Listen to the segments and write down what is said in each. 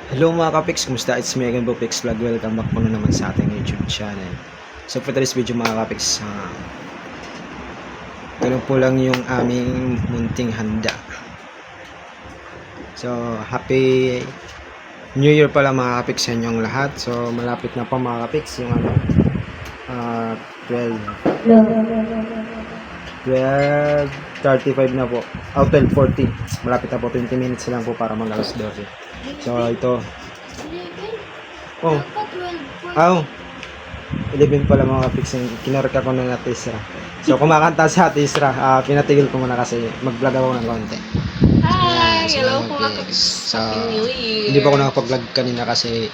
Hello mga kapiks, kumusta? It's me again, Bopix Vlog. Welcome back po na naman sa ating YouTube channel. So for today's video mga kapiks, ganun po lang yung aming munting handa. So happy New Year pala mga kapiks sa inyong lahat. So malapit na po mga kapiks yung 12:35 na po. 12:40. Malapit na po, 20 minutes lang po para mag alas 12. So ito. Oh. 11 pala mga kapiks. Kinorek ako ng Ate Isra. So kumakanta sa Ate Isra. Pinatigil ko muna kasi mag-vlog ako ng konti. Hi! So, Hello po mga kapiks. So, Happy New Year! hindi pa ako nakapag-vlog kanina kasi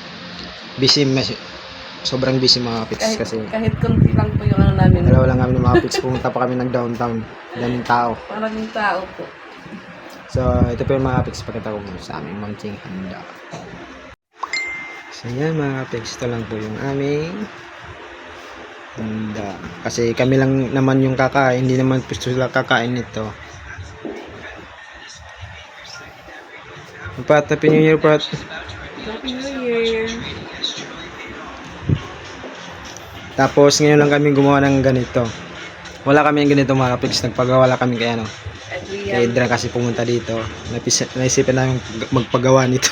sobrang busy mga kapiks kasi Kahit konti lang po yung ano namin. dalawa lang kami ng mga kapiks. Pumunta pa kami ng downtown. Daming tao. Maraming tao po. So, ito po yung mga kapiks. Pakita ko muna sa aming munting handa. So, yan mga kapiks. Ito lang po yung aming handa. Kasi kami lang naman yung kakain. Hindi naman po sila kakain nito. Pat, Happy New Year, Pat. Happy New Year! Tapos, ngayon lang kami gumawa ng ganito. Wala kami ng ganito mga kapiks. Nagpagawa lang kami kay ano. Kay Dra kasi pumunta dito. Naisipan namin magpagawa nito.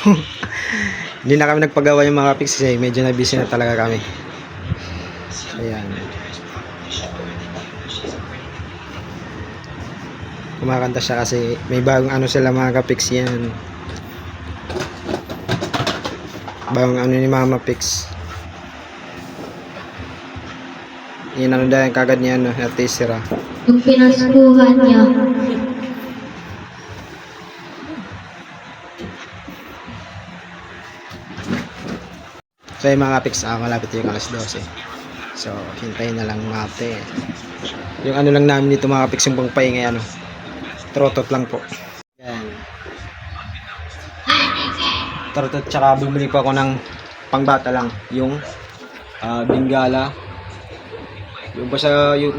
Hindi na kami nagpagawa yung mga kapiks kasi medyo na busy na talaga kami. Ayan. Kumakanta siya kasi may bagong ano sila mga kapiks yan. Bagong ano ni Mama Pix. Yan ano dahil kagad niya ano, Ate Isra. Yung pinaskuhan niya. So yung mga kapiks, malapit yung alas 12. So hintayin na lang natin. Yung ano lang namin dito mga kapiks, yung pangpaingay ano. Trotot lang po. Yan. Trotot, tsaka bumili pa ako ng pangbata lang. Yung bingala. Yung basta yung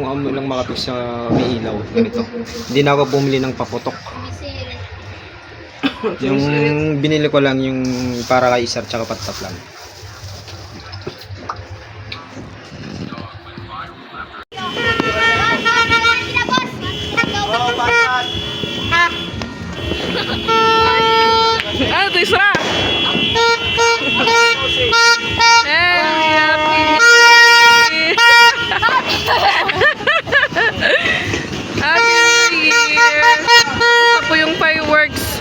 lang mga kapiks sa may ilaw. Ganito. Hindi na ako bumili ng paputok. Yung binili ko lang yung para kay Isar tsaka patap lang. Ah, ito Isra! Hey! Happy New Year! Happy New Year! Ito po yung fireworks.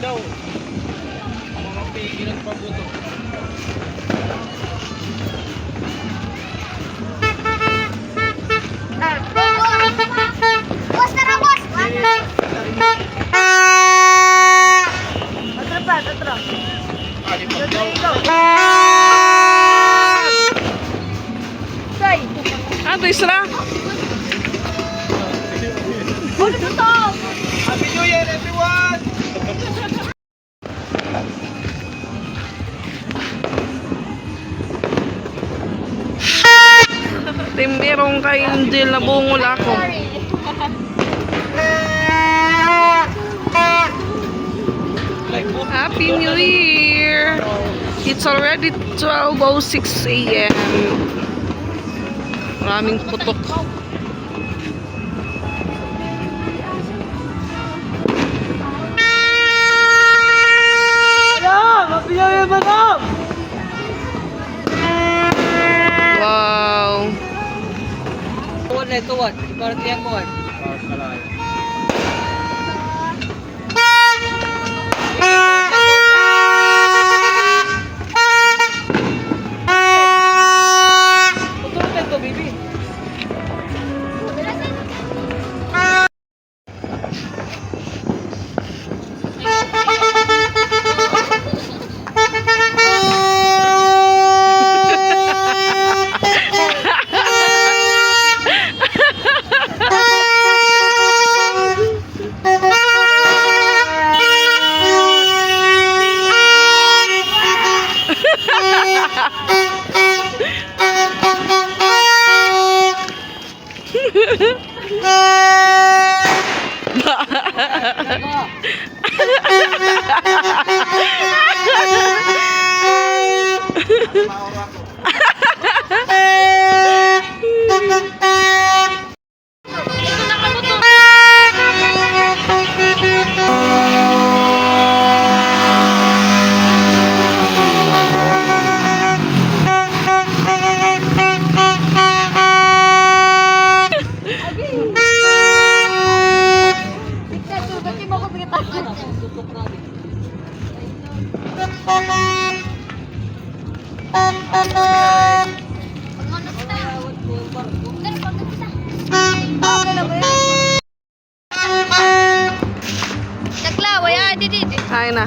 Daw. Mga pigilan pa buto. Boss, tara boss! Atro. Ah, ito Isra! Happy New Year everyone! Merong kay Angel na bungol ako. Happy New Year! It's already 12:06 AM. Maraming putok. Happy New Year, madam! Wow! Tuwan. Ibarat yang kuwan. Putulkan to, baby. Naglawa ya, didi. Kain na.